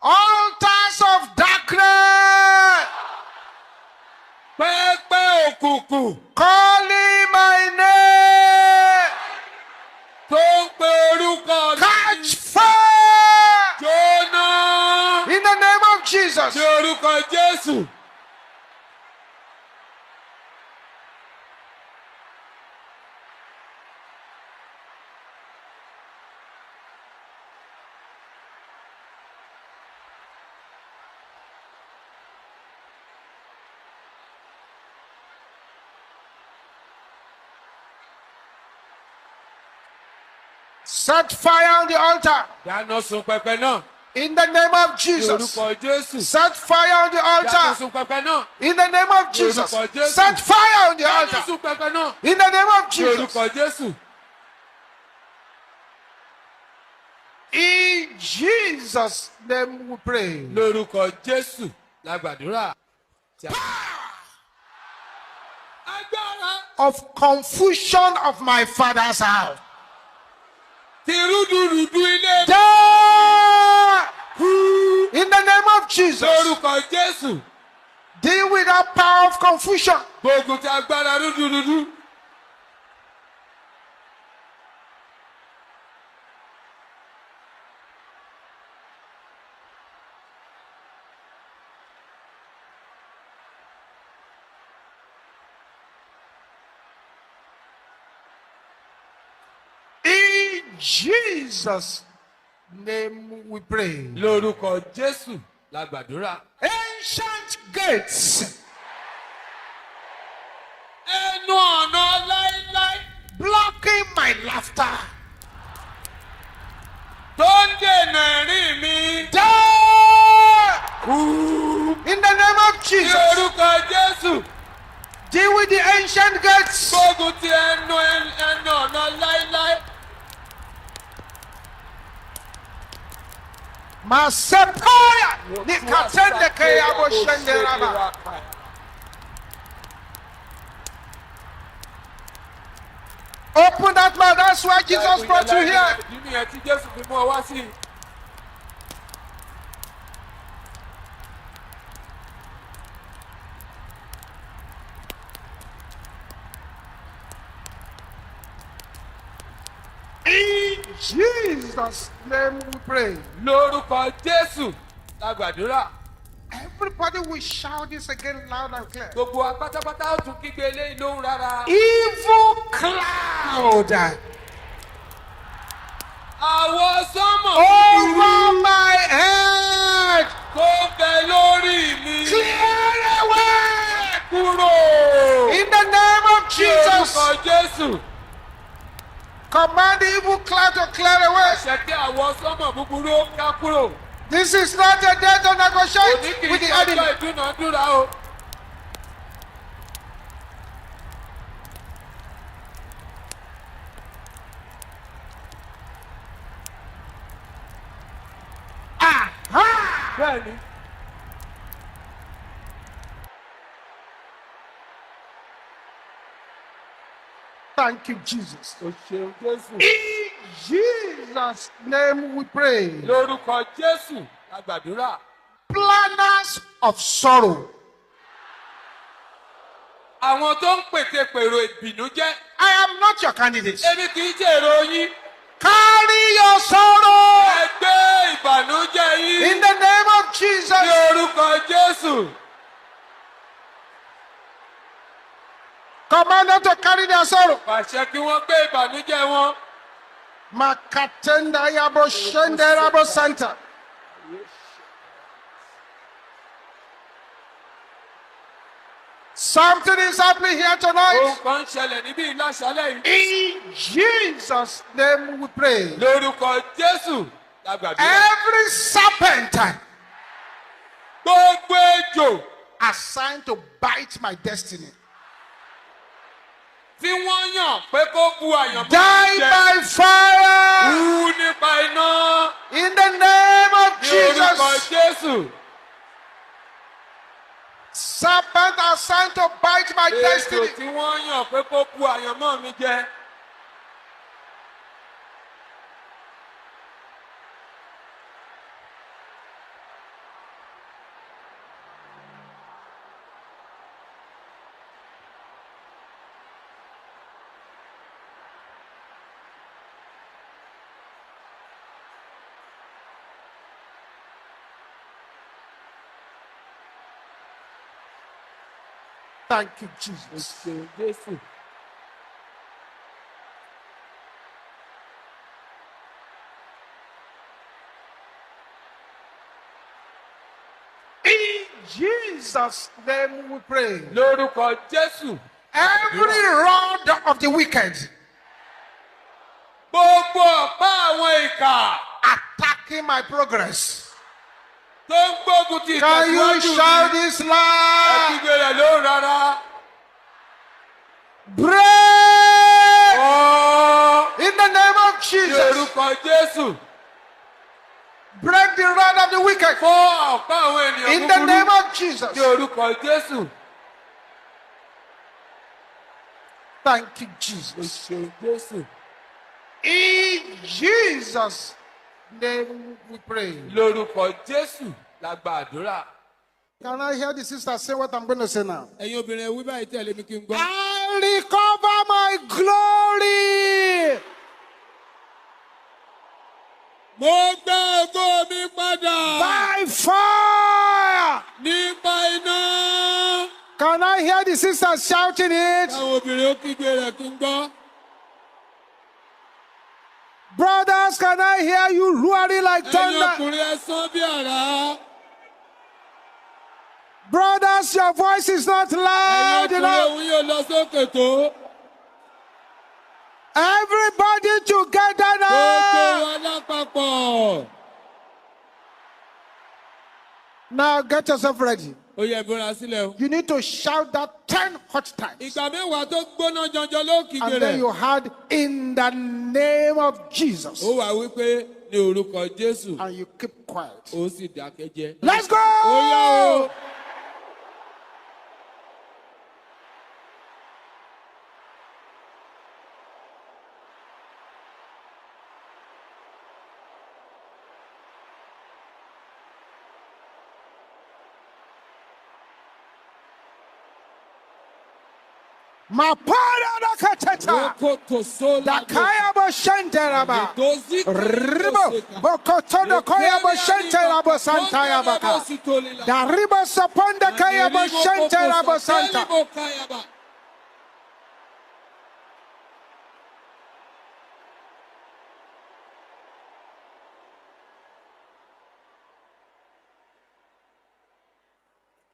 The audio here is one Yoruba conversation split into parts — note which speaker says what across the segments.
Speaker 1: Altars of darkness. Calling my name. Catch fire. In the name of Jesus. Set fire on the altar. In the name of Jesus. Set fire on the altar. In the name of Jesus. Set fire on the altar. In the name of Jesus. In Jesus' name we pray. Of confusion of my father's house. In the name of Jesus. Deal with that power of confusion. Jesus' name we pray. Ancient gates. Blocking my laughter. In the name of Jesus. Deal with the ancient gates. Masepaya nikatende kayabo shenderaba. Open that mouth. That's why Jesus brought you here. In Jesus' name we pray. Everybody will shout this again loud and clear. Evil cloud over my head. Clear away. In the name of Jesus. Command the evil cloud to clear away. This is not a day to negotiate with the enemy. Thank you, Jesus. In Jesus' name we pray. Planners of sorrow. I am not your candidate. Carry your sorrow. In the name of Jesus. Command them to carry their sorrow. Makatenda yabo shenderabo center. Something is happening here tonight. In Jesus' name we pray. Every serpent assigned to bite my destiny, die by fire. In the name of Jesus. Serpent assigned to bite my destiny, Thank you, Jesus. In Jesus' name we pray.
Speaker 2: Lórúkọ Jésù.
Speaker 1: Every rod of the wicked
Speaker 2: Gbogbo ọ̀pá àwọn ìkà.
Speaker 1: attacking my progress.
Speaker 2: Tó ń gbógun ti
Speaker 1: Can you
Speaker 2: ìtẹ̀síwájú mi.
Speaker 1: shout this loud?
Speaker 2: Ẹ̀kígbe rẹ̀ ló rárá.
Speaker 1: Break!
Speaker 2: Ọ̀
Speaker 1: In the name of
Speaker 2: ní
Speaker 1: Jesus.
Speaker 2: orúkọ Jésù.
Speaker 1: Break the rod of the wicked.
Speaker 2: Fọ́ ọ̀pá àwọn ènìyàn
Speaker 1: In the name
Speaker 2: búburú.
Speaker 1: of Jesus.
Speaker 2: Ní orúkọ Jésù.
Speaker 1: Thank you, Jesus.
Speaker 2: Jésù.
Speaker 1: In Jesus' name we pray.
Speaker 2: Lórúkọ Jésù la gba àdúrà.
Speaker 1: Can I hear the sister say what I'm going to say now?
Speaker 2: Ẹ̀yin obìnrin ẹ wí báyìí tẹ̀lé mi kí n gbọ́.
Speaker 1: I recover my glory.
Speaker 2: Mo gbé ògo mi padà.
Speaker 1: By fire.
Speaker 2: Nípa iná.
Speaker 1: Can I hear the sisters shouting it?
Speaker 2: Àwọn obìnrin ó kígbe rẹ̀ kí n gbọ́.
Speaker 1: Brothers, can I hear you roaring like
Speaker 2: Ẹ̀yin
Speaker 1: thunder?
Speaker 2: ọkùnrin ẹ sán bí àrá.
Speaker 1: Brothers, your voice is not
Speaker 2: Ẹ̀yin
Speaker 1: loud
Speaker 2: ọkùnrin
Speaker 1: enough.
Speaker 2: òun yóò lọ sókè tó.
Speaker 1: Everybody together
Speaker 2: Gbogbo
Speaker 1: now.
Speaker 2: wa lápapọ̀.
Speaker 1: Now get yourself ready.
Speaker 2: Ó yẹ ìbúra sílẹ̀ o.
Speaker 1: You need to shout that 10 hot times.
Speaker 2: Ìgbà mẹ́wàá tó gbóná jọjọ ló kígbe
Speaker 1: And then
Speaker 2: rẹ̀.
Speaker 1: you had in the name of Jesus.
Speaker 2: Ó wá wípé ní orúkọ Jésù.
Speaker 1: And you keep quiet.
Speaker 2: Ó sì dákẹ́ jẹ́.
Speaker 1: Let's go!
Speaker 2: Ó yá o.
Speaker 1: Mapara da kateta.
Speaker 2: Rokoto sola.
Speaker 1: Dakaya bo shenteraba. Ribo bokotono koya bo shenterabo santaya baka. Daribo saponda kaya bo shenterabo santa.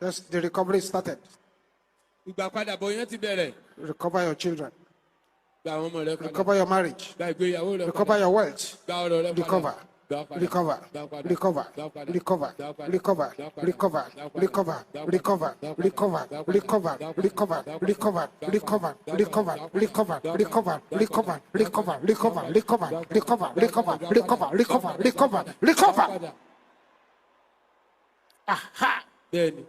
Speaker 1: Yes, the recovery started.
Speaker 2: Ìgbàpadàbọ̀ yẹn ti bẹ̀rẹ̀.
Speaker 1: Recover your children.
Speaker 2: Gba àwọn ọmọ rẹ padà.
Speaker 1: Recover your marriage.
Speaker 2: Gba ìgbéyàwó rẹ padà.
Speaker 1: Recover your wealth.
Speaker 2: Gba ọrọ̀ rẹ padà.
Speaker 1: Recover.
Speaker 2: Gba padà.
Speaker 1: Recover.
Speaker 2: Gba padà.
Speaker 1: Recover.
Speaker 2: Gba padà.
Speaker 1: Recover.
Speaker 2: Gba padà.
Speaker 1: Recover.
Speaker 2: Gba padà.
Speaker 1: Recover.
Speaker 2: Gba padà.
Speaker 1: Recover.
Speaker 2: Gba padà.
Speaker 1: Recover.
Speaker 2: Gba padà.
Speaker 1: Recover.
Speaker 2: Gba padà.
Speaker 1: Recover.
Speaker 2: Gba padà.
Speaker 1: Recover.
Speaker 2: Gba padà.
Speaker 1: Recover.
Speaker 2: Gba padà.
Speaker 1: Recover.
Speaker 2: Gba padà.
Speaker 1: Recover.
Speaker 2: Gba padà.
Speaker 1: Recover.
Speaker 2: Gba padà.
Speaker 1: Recover.
Speaker 2: Gba
Speaker 1: Recover.
Speaker 2: padà.
Speaker 1: Recover.
Speaker 2: Gba
Speaker 1: Recover.
Speaker 2: padà.
Speaker 1: Recover.
Speaker 2: Gba padà.
Speaker 1: Recover.
Speaker 2: Gba
Speaker 1: Recover.
Speaker 2: padà.
Speaker 1: Recover.
Speaker 2: Gba
Speaker 1: Recover.
Speaker 2: padà.
Speaker 1: Recover.
Speaker 2: Gba padà.
Speaker 1: Recover.
Speaker 2: Gba padà.
Speaker 1: Aha.
Speaker 2: Bẹ́ẹ̀ni.